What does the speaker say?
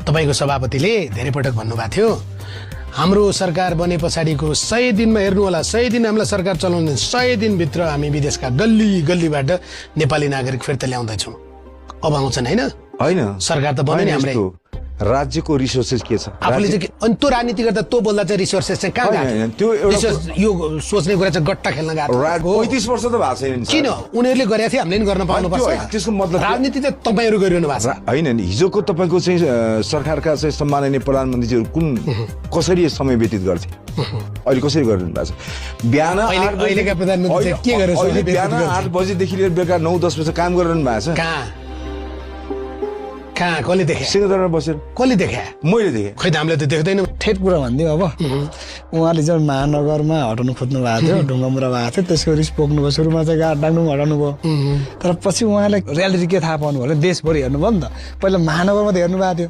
तपाईको सभापतिले धेरै पटक भन्नुभएको थियो हाम्रो सरकार बने पछाडिको 100 दिनमा हेर्नु होला 100 दिन हामीलाई सरकार चलाउने 100 दिनभित्र हामी विदेशका गल्ली गल्लीबाट नेपाली नागरिक फिर्ता ल्याउँदैछौँ अब आउँछन् हैन हैन सरकार त बन्यो नि हाम्रो राज्यको रिसोर्सेस के छ आफूले चाहिँ अनि त्यो राजनीति गर्दा त्यो बोल्दा चाहिँ रिसोर्सेस चाहिँ कहाँ गयो त्यो एउटा यो सोच्ने कुरा चाहिँ गट्टा खेल्न गएको 35 वर्ष त भएको छैन किन उनीहरूले गरेको थियो हामीले नि गर्न पाउनुपर्छ त्यसको मतलब राजनीति त तपाईहरु गरिरहनु भएको छ हैन नि हिजोको तपाईको चाहिँ सरकारका चाहिँ सम्माननीय प्रधानमन्त्रीहरू कुन कसरी समय व्यतीत गर्थे अहिले कसरी गरिरहनु भएको छ बिहान अहिलेका प्रधानमन्त्री के गरेर बिहान 8 बजेदेखि लिएर बेलुका 9-10 बजे काम गरिरहनु भएको छ कहाँ कसले देखे सिंहदरबारमा बसेर कसले देखे मैले देखेँ खै त हामीले त देख्दैनौँ ठेट कुरा भनिदिउँ अब उहाँले चाहिँ महानगरमा हटाउनु खोज्नु भएको थियो ढुङ्गामुरा भएको थियो त्यसको रिस पोख्नुभयो सुरुमा चाहिँ गाड डाक्नु हटाउनु भयो तर पछि उहाँले रियालिटी के थाहा पाउनु भयो देशभरि हेर्नुभयो नि त पहिला महानगरमा त हेर्नु भएको थियो